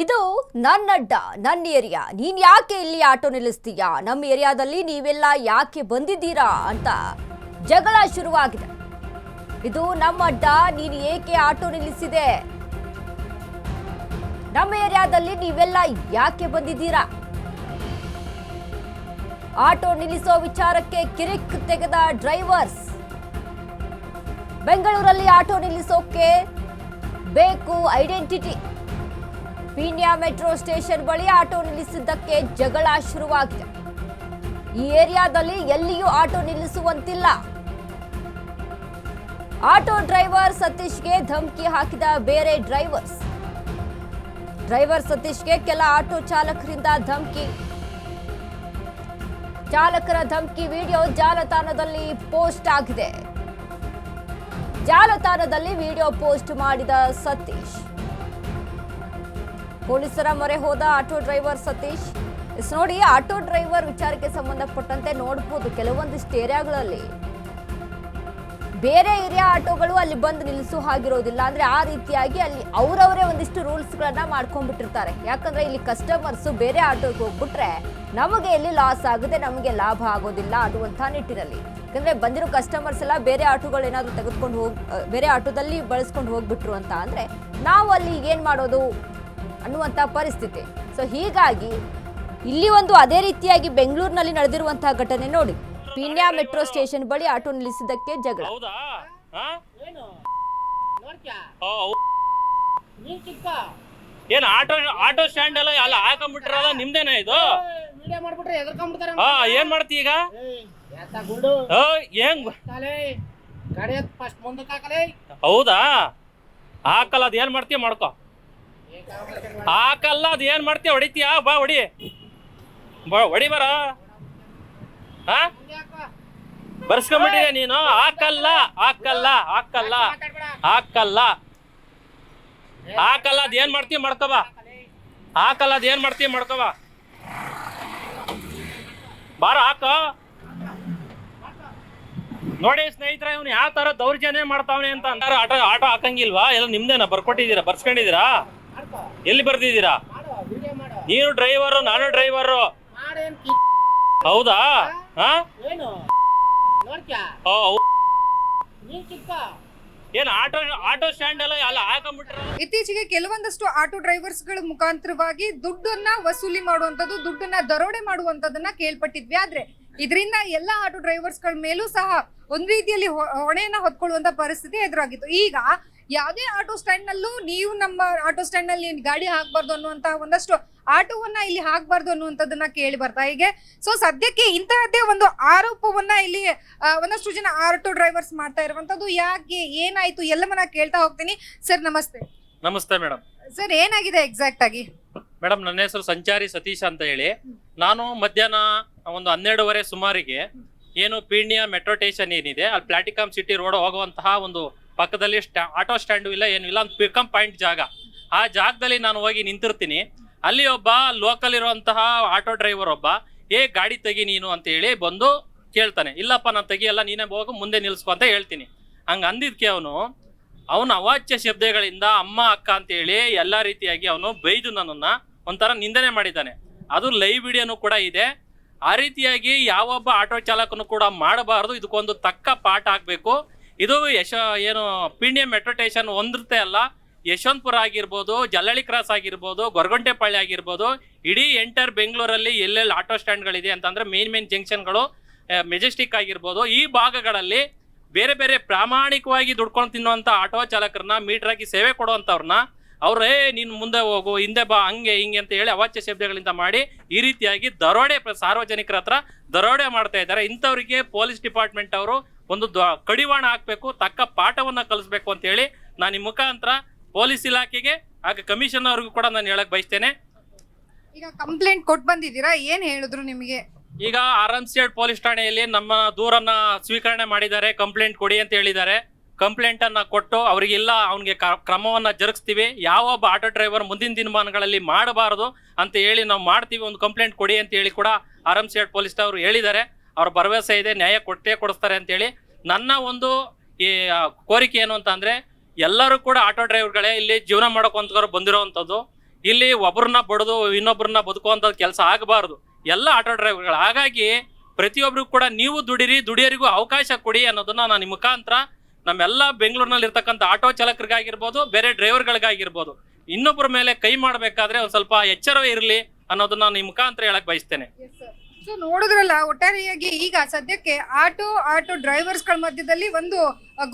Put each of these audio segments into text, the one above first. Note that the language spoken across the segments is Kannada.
ಇದು ನನ್ನ ಅಡ್ಡ, ನನ್ನ ಏರಿಯಾ. ನೀನ್ ಯಾಕೆ ಇಲ್ಲಿ ಆಟೋ ನಿಲ್ಲಿಸ್ತೀಯಾ? ನಮ್ಮ ಏರಿಯಾದಲ್ಲಿ ನೀವೆಲ್ಲ ಯಾಕೆ ಬಂದಿದ್ದೀರಾ ಅಂತ ಜಗಳ ಶುರುವಾಗಿದೆ. ಇದು ನಮ್ಮ ಅಡ್ಡ, ನೀನು ಏಕೆ ಆಟೋ ನಿಲ್ಲಿಸಿದೆ? ನಮ್ಮ ಏರಿಯಾದಲ್ಲಿ ನೀವೆಲ್ಲ ಯಾಕೆ ಬಂದಿದ್ದೀರಾ? ಆಟೋ ನಿಲ್ಲಿಸೋ ವಿಚಾರಕ್ಕೆ ಕಿರಿಕ್ ತೆಗೆದ ಡ್ರೈವರ್ಸ್. ಬೆಂಗಳೂರಲ್ಲಿ ಆಟೋ ನಿಲ್ಲಿಸೋಕೆ ಬೇಕು ಐಡೆಂಟಿಟಿ. ಪೀಣ್ಯ ಮೆಟ್ರೋ ಸ್ಟೇಷನ್ ಬಳಿ ಆಟೋ ನಿಲ್ಲಿಸಿದ್ದಕ್ಕೆ ಜಗಳ ಶುರುವಾಗಿದೆ. ಈ ಏರಿಯಾದಲ್ಲಿ ಎಲ್ಲಿಯೂ ಆಟೋ ನಿಲ್ಲಿಸುವಂತಿಲ್ಲ. ಆಟೋ ಡ್ರೈವರ್ ಸತೀಶ್ಗೆ ಧಮಕಿ ಹಾಕಿದ ಬೇರೆ ಡ್ರೈವರ್ಸ್. ಡ್ರೈವರ್ ಸತೀಶ್ಗೆ ಕೆಲ ಆಟೋ ಚಾಲಕರಿಂದ ಧಮಕಿ. ಚಾಲಕರ ಧಮಕಿ ವಿಡಿಯೋ ಜಾಲತಾಣದಲ್ಲಿ ಪೋಸ್ಟ್ ಆಗಿದೆ. ಜಾಲತಾಣದಲ್ಲಿ ವಿಡಿಯೋ ಪೋಸ್ಟ್ ಮಾಡಿದ ಸತೀಶ್. ಪೊಲೀಸರ ಮೊರೆ ಹೋದ ಆಟೋ ಡ್ರೈವರ್ ಸತೀಶ್. ನೋಡಿ, ಆಟೋ ಡ್ರೈವರ್ ವಿಚಾರಕ್ಕೆ ಸಂಬಂಧಪಟ್ಟಂತೆ ನೋಡಬಹುದು, ಕೆಲವೊಂದಿಷ್ಟು ಏರಿಯಾಗಳಲ್ಲಿ ಬೇರೆ ಏರಿಯಾ ಆಟೋಗಳು ಅಲ್ಲಿ ಬಂದು ನಿಲ್ಲಿಸೋ ಹಾಗಿರೋದಿಲ್ಲ. ಅಂದ್ರೆ ಆ ರೀತಿಯಾಗಿ ಅಲ್ಲಿ ಅವರವರೇ ಒಂದಿಷ್ಟು ರೂಲ್ಸ್ ಗಳನ್ನ ಮಾಡ್ಕೊಂಡ್ಬಿಟ್ಟಿರ್ತಾರೆ. ಯಾಕಂದ್ರೆ ಇಲ್ಲಿ ಕಸ್ಟಮರ್ಸ್ ಬೇರೆ ಆಟೋಗೆ ಹೋಗ್ಬಿಟ್ರೆ ನಮಗೆ ಎಲ್ಲಿ ಲಾಸ್ ಆಗುತ್ತೆ, ನಮಗೆ ಲಾಭ ಆಗೋದಿಲ್ಲ ಅನ್ನುವಂಥ ನಿಟ್ಟಿನಲ್ಲಿ. ಯಾಕಂದ್ರೆ ಬಂದಿರೋ ಕಸ್ಟಮರ್ಸ್ ಎಲ್ಲ ಬೇರೆ ಆಟೋಗಳು ಏನಾದ್ರು ತೆಗೆದುಕೊಂಡು ಬೇರೆ ಆಟೋದಲ್ಲಿ ಬಳಸ್ಕೊಂಡು ಹೋಗ್ಬಿಟ್ರು ಅಂತ ಅಂದ್ರೆ ನಾವು ಅಲ್ಲಿ ಏನ್ ಮಾಡೋದು ಅನ್ನುವಂಥ ಪರಿಸ್ಥಿತಿ. ಸೊ ಹೀಗಾಗಿ ಇಲ್ಲಿ ಒಂದು ಅದೇ ರೀತಿಯಾಗಿ ಬೆಂಗಳೂರಿನಲ್ಲಿ ನಡೆದಿರುವಂತಹ ಘಟನೆ ನೋಡಿ. ಪೀಣ್ಯ ಮೆಟ್ರೋ ಸ್ಟೇಷನ್ ಬಳಿ ಆಟೋ ನಿಲ್ಲಿಸಿದ್ದಕ್ಕೆ ಜಗಳ. ಏನ್ ಆಟೋ ಸ್ಟ್ಯಾಂಡ್ ಎಲ್ಲ ಅಲ್ಲ ಹಾಕೊಂಡ್ಬಿಟ್ರಲ್ಲ, ನಿಮ್ದೇನ ಇದು? ಏನ್ ಮಾಡ್ತಿ ಈಗ? ಹೌದಾ, ಹಾಕಲ್ಲ. ಅದ್ ಏನ್ ಮಾಡ್ತೀಯ ಮಾಡ್ಕೊ. ಹಾಕಲ್ಲ, ಅದ್ ಏನ್ ಮಾಡ್ತೀಯ? ಹೊಡಿತೀಯಾ? ಬಾ ಹೊಡಿ, ಹೊಡಿ ಬರ. ಬರ್ಸ್ಕೊಂಡ್ಬಿಟ್ಟಿದೆ ನೀನು. ಹಾಕಲ್ಲ ಹಾಕಲ್ಲ ಹಾಕಲ್ಲ ಹಾಕಲ್ಲ ಹಾಕಲ್ಲ. ಅದ್ ಏನ್ ಮಾಡ್ತೀಯ ಮಾಡ್ಕೋಬಾ. ಹಾಕಲ್ಲ, ಅದ್ ಏನ್ ಮಾಡ್ತೀಯ ಮಾಡ್ಕೋಬಾ. ಬಾರ ಹಾಕ. ನೋಡಿ ಸ್ನೇಹಿತರೆ, ಇವ್ನು ಯಾವ ತರ ದೌರ್ಜನ್ಯ ಮಾಡ್ತಾವನೆ ಅಂತ ಅಂತಾರೆ. ಆಟೋ ಹಾಕಂಗಿಲ್ವಾ? ಎಲ್ಲ ನಿಮ್ದೇನ ಬರ್ಕೊಟ್ಟಿದ್ದೀರಾ, ಬರ್ಸ್ಕೊಂಡಿದ್ದೀರಾ? ಎಲ್ಲಿ ಬರ್ದಿದ್ದೀರಾ? ನೀನು ಡ್ರೈವರು, ನಾನು ಡ್ರೈವರು. ಹೌದಾ? ಏನ್ ಆಟೋ ಸ್ಟ್ಯಾಂಡ್ ಎಲ್ಲ ಅಲ್ಲ ಹಾಕೊಂಡ್ಬಿಟ್ರ? ಇತ್ತೀಚೆಗೆ ಕೆಲವೊಂದಷ್ಟು ಆಟೋ ಡ್ರೈವರ್ಸ್ ಗಳ ಮುಖಾಂತರವಾಗಿ ದುಡ್ಡನ್ನ ವಸೂಲಿ ಮಾಡುವಂತದ್ದು, ದುಡ್ಡನ್ನ ದರೋಡೆ ಮಾಡುವಂತದನ್ನ ಕೇಳ್ಪಟ್ಟಿದ್ವಿ. ಆದ್ರೆ ಇದರಿಂದ ಎಲ್ಲ ಆಟೋ ಡ್ರೈವರ್ಸ್ ಗಳ ಮೇಲೂ ಸಹ ಒಂದ್ ರೀತಿಯಲ್ಲಿ ಹೊಣೆಯನ್ನ ಹೊತ್ಕೊಳ್ಳುವಂತ ಪರಿಸ್ಥಿತಿ ಎದುರಾಗಿತ್ತು. ಈಗ ಯಾವುದೇ ಆಟೋ ಸ್ಟ್ಯಾಂಡ್ ನಲ್ಲೂ ನೀವು ನಮ್ಮ ಆಟೋ ಸ್ಟ್ಯಾಂಡ್ ನಲ್ಲಿ ಗಾಡಿ ಹಾಕ್ಬಾರ್ದು ಅನ್ನುವಂತಹ ಒಂದಷ್ಟು ಆಟೋವನ್ನ ಇಲ್ಲಿ ಹಾಕ್ಬಾರ್ದು ಅನ್ನುವಂಥದ್ದನ್ನ ಕೇಳಿ ಬರ್ತಾ ಹೀಗೆ. ಸೊ ಸದ್ಯಕ್ಕೆ ಇಂತಹದ್ದೇ ಒಂದು ಆರೋಪವನ್ನ ಇಲ್ಲಿ ಒಂದಷ್ಟು ಜನ ಆಟೋ ಡ್ರೈವರ್ಸ್ ಮಾಡ್ತಾ ಇರುವಂತದ್ದು. ಯಾಕೆ, ಏನಾಯ್ತು ಎಲ್ಲವನ್ನ ಕೇಳ್ತಾ ಹೋಗ್ತೀನಿ. ಸರ್ ನಮಸ್ತೆ. ನಮಸ್ತೆ ಮೇಡಮ್. ಸರ್ ಏನಾಗಿದೆ ಎಕ್ಸಾಕ್ಟ್ ಆಗಿ? ಮೇಡಮ್, ನನ್ನ ಹೆಸರು ಸಂಚಾರಿ ಸತೀಶ್ ಅಂತ ಹೇಳಿ. ನಾನು ಮಧ್ಯಾಹ್ನ ಒಂದು 12:30 ಸುಮಾರಿಗೆ ಏನು ಪೀಣ್ಯ ಮೆಟ್ರೋ ಸ್ಟೇಷನ್ ಏನಿದೆ, ಅಲ್ಲಿ ಪ್ಲಾಟಿಕಾಮ್ ಸಿಟಿ ರೋಡ್ ಹೋಗುವಂತಹ ಒಂದು ಪಕ್ಕದಲ್ಲಿ ಆಟೋ ಸ್ಟ್ಯಾಂಡು ಇಲ್ಲ, ಏನು ಇಲ್ಲ, ಒಂದು ಪಿಕಪ್ ಪಾಯಿಂಟ್ ಜಾಗ. ಆ ಜಾಗದಲ್ಲಿ ನಾನು ಹೋಗಿ ನಿಂತಿರ್ತೀನಿ. ಅಲ್ಲಿ ಒಬ್ಬ ಲೋಕಲ್ ಇರುವಂತಹ ಆಟೋ ಡ್ರೈವರ್ ಒಬ್ಬ, ಗಾಡಿ ತೆಗಿ ನೀನು ಅಂತ ಹೇಳಿ ಬಂದು ಕೇಳ್ತಾನೆ. ಇಲ್ಲಪ್ಪ ನಾನು ತೆಗಿಯಲ್ಲ, ನೀನೇ ಹೋಗು, ಮುಂದೆ ನಿಲ್ಸ್ಕೊ ಅಂತ ಹೇಳ್ತೀನಿ. ಹಂಗೆ ಅಂದಿದ್ಕೆ ಅವನು ಅವಾಚ್ಯ ಶಬ್ದಗಳಿಂದ ಅಮ್ಮ ಅಕ್ಕ ಅಂತೇಳಿ ಎಲ್ಲ ರೀತಿಯಾಗಿ ಅವನು ಬೈದು ನನ್ನನ್ನು ಒಂಥರ ನಿಂದನೆ ಮಾಡಿದ್ದಾನೆ. ಅದು ಲೈವ್ ವಿಡಿಯೋನು ಕೂಡ ಇದೆ. ಆ ರೀತಿಯಾಗಿ ಯಾವೊಬ್ಬ ಆಟೋ ಚಾಲಕನು ಕೂಡ ಮಾಡಬಾರ್ದು. ಇದಕ್ಕೊಂದು ತಕ್ಕ ಪಾಠ ಆಗಬೇಕು. ಇದು ಏನು ಪೀಣ್ಯ ಮೆಟ್ರೋ ಸ್ಟೇಷನ್ ಒಂದಿರುತ್ತೆ ಅಲ್ಲ, ಯಶವಂತಪುರ ಆಗಿರ್ಬೋದು, ಜಲ್ಲಳ್ಳಿ ಕ್ರಾಸ್ ಆಗಿರ್ಬೋದು, ಗೊರಗುಂಟೆಪಾಳ್ಯ ಆಗಿರ್ಬೋದು, ಇಡೀ ಎಂಟರ್ ಬೆಂಗಳೂರಲ್ಲಿ ಎಲ್ಲೆಲ್ಲಿ ಆಟೋ ಸ್ಟ್ಯಾಂಡ್ಗಳಿದೆ ಅಂತಂದರೆ ಮೇನ್ ಜಂಕ್ಷನ್ಗಳು, ಮೆಜೆಸ್ಟಿಕ್ ಆಗಿರ್ಬೋದು, ಈ ಭಾಗಗಳಲ್ಲಿ ಬೇರೆ ಬೇರೆ ಪ್ರಾಮಾಣಿಕವಾಗಿ ದುಡ್ಕೊಂಡು ತಿನ್ನುವಂಥ ಆಟೋ ಚಾಲಕರನ್ನ, ಮೀಟರ್ ಹಾಕಿ ಸೇವೆ ಕೊಡುವಂಥವ್ರನ್ನ ಅವ್ರೇ ನೀನು ಮುಂದೆ ಹೋಗು, ಹಿಂದೆ ಬಾ, ಹಂಗೆ ಹಿಂಗೆ ಅಂತ ಹೇಳಿ ಅವಾಚ್ಯ ಶಬ್ದಗಳಿಂದ ಮಾಡಿ ಈ ರೀತಿಯಾಗಿ ದರೋಡೆ, ಸಾರ್ವಜನಿಕರ ಹತ್ರ ದರೋಡೆ ಮಾಡ್ತಾ ಇದ್ದಾರೆ. ಇಂಥವ್ರಿಗೆ ಪೊಲೀಸ್ ಡಿಪಾರ್ಟ್ಮೆಂಟ್ ಅವರು ಒಂದು ಕಡಿವಾಣ ಹಾಕಬೇಕು, ತಕ್ಕ ಪಾಠವನ್ನು ಕಲಿಸ್ಬೇಕು ಅಂತ ಹೇಳಿ ನಾನು ಈ ಮುಖಾಂತರ ಪೊಲೀಸ್ ಇಲಾಖೆಗೆ ಹಾಗೆ ಕಮಿಷನ್ ಅವ್ರಿಗೂ ಕೂಡ ನಾನು ಹೇಳಕ್ ಬಯಸ್ತೇನೆ. ಈಗ ಕಂಪ್ಲೇಂಟ್ ಕೊಟ್ಟು ಬಂದಿದ್ದೀರಾ, ಏನ್ ಹೇಳಿದ್ರು ನಿಮಗೆ? ಈಗ ಆರಂಸೇಡ್ ಪೊಲೀಸ್ ಠಾಣೆಯಲ್ಲಿ ನಮ್ಮ ದೂರನ್ನ ಸ್ವೀಕರಣೆ ಮಾಡಿದ್ದಾರೆ. ಕಂಪ್ಲೇಂಟ್ ಕೊಡಿ ಅಂತ ಹೇಳಿದ್ದಾರೆ. ಕಂಪ್ಲೇಂಟ್ ಅನ್ನ ಕೊಟ್ಟು ಅವರಿಗೆಲ್ಲ ಅವನಿಗೆ ಕ್ರಮವನ್ನ ಜರುಗಿಸ್ತೀವಿ. ಯಾವೊಬ್ಬ ಆಟೋ ಡ್ರೈವರ್ ಮುಂದಿನ ದಿನಮಾನಗಳಲ್ಲಿ ಮಾಡಬಾರದು ಅಂತ ಹೇಳಿ ನಾವು ಮಾಡ್ತೀವಿ. ಒಂದು ಕಂಪ್ಲೇಂಟ್ ಕೊಡಿ ಅಂತ ಹೇಳಿ ಕೂಡ ಆರಂಸೇಡ್ ಪೊಲೀಸ್ ಅವರು ಹೇಳಿದ್ದಾರೆ. ಅವ್ರ ಭರವಸೆ ಇದೆ, ನ್ಯಾಯ ಕೊಡಿಸ್ತಾರೆ ಅಂತ ಹೇಳಿ. ನನ್ನ ಒಂದು ಈ ಕೋರಿಕೆ ಏನು ಅಂತ ಅಂದ್ರೆ, ಎಲ್ಲರೂ ಕೂಡ ಆಟೋ ಡ್ರೈವರ್ಗಳೇ ಇಲ್ಲಿ ಜೀವನ ಮಾಡೋಕೊಂತ ಬಂದಿರೋವಂಥದ್ದು. ಇಲ್ಲಿ ಒಬ್ಬರನ್ನ ಬಡದು ಇನ್ನೊಬ್ಬರನ್ನ ಬದುಕುವಂತ ಕೆಲಸ ಆಗಬಾರ್ದು ಎಲ್ಲ ಆಟೋ ಡ್ರೈವರ್ಗಳು. ಹಾಗಾಗಿ ಪ್ರತಿಯೊಬ್ಬರಿಗೂ ಕೂಡ ನೀವು ದುಡಿಯೋರಿಗೂ ಅವಕಾಶ ಕೊಡಿ ಅನ್ನೋದನ್ನ ನಾನು ನಿಮ್ಮ ಮುಖಾಂತರ ನಮ್ಮೆಲ್ಲ ಬೆಂಗಳೂರಿನಲ್ಲಿ ಇರ್ತಕ್ಕಂಥ ಆಟೋ ಚಾಲಕರಿಗಾಗಿರ್ಬೋದು, ಬೇರೆ ಡ್ರೈವರ್ಗಳಿಗಾಗಿರ್ಬೋದು, ಇನ್ನೊಬ್ಬರ ಮೇಲೆ ಕೈ ಮಾಡಬೇಕಾದ್ರೆ ಒಂದ್ ಸ್ವಲ್ಪ ಎಚ್ಚರವೇ ಇರಲಿ ಅನ್ನೋದನ್ನ ನಿಮ್ಮ ಮುಖಾಂತರ ಹೇಳಕ್ ಬಯಸ್ತೇನೆ. ಸೊ ನೋಡಿದ್ರಲ್ಲ, ಒಟ್ಟಾರೆಯಾಗಿ ಈಗ ಸದ್ಯಕ್ಕೆ ಆಟೋ ಡ್ರೈವರ್ಸ್ ಗಳ ಮಧ್ಯದಲ್ಲಿ ಒಂದು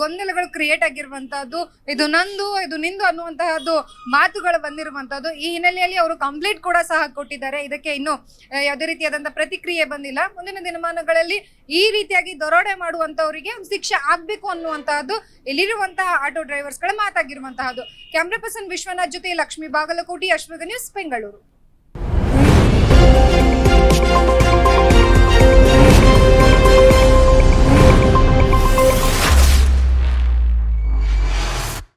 ಗೊಂದಲಗಳು ಕ್ರಿಯೇಟ್ ಆಗಿರುವಂತಹದ್ದು, ಇದು ನಂದು ಇದು ನಿಂದು ಅನ್ನುವಂತಹದ್ದು ಮಾತುಗಳು ಬಂದಿರುವಂತಹದ್ದು. ಈ ಹಿನ್ನೆಲೆಯಲ್ಲಿ ಅವರು ಕಂಪ್ಲೇಂಟ್ ಕೂಡ ಸಹ ಕೊಟ್ಟಿದ್ದಾರೆ. ಇದಕ್ಕೆ ಇನ್ನು ಯಾವುದೇ ರೀತಿಯಾದಂತಹ ಪ್ರತಿಕ್ರಿಯೆ ಬಂದಿಲ್ಲ. ಮುಂದಿನ ದಿನಮಾನಗಳಲ್ಲಿ ಈ ರೀತಿಯಾಗಿ ದರೋಡೆ ಮಾಡುವಂತವರಿಗೆ ಶಿಕ್ಷೆ ಆಗ್ಬೇಕು ಅನ್ನುವಂತಹದ್ದು ಇಲ್ಲಿರುವಂತಹ ಆಟೋ ಡ್ರೈವರ್ಸ್ ಗಳ ಮಾತಾಗಿರುವಂತಹದ್ದು. ಕ್ಯಾಮ್ರಾ ಪರ್ಸನ್ ವಿಶ್ವನಾಥ್ ಜೊತೆ ಲಕ್ಷ್ಮೀ ಬಾಗಲಕೋಟಿ, ಅಶ್ವಗ ನ್ಯೂಸ್, ಬೆಂಗಳೂರು.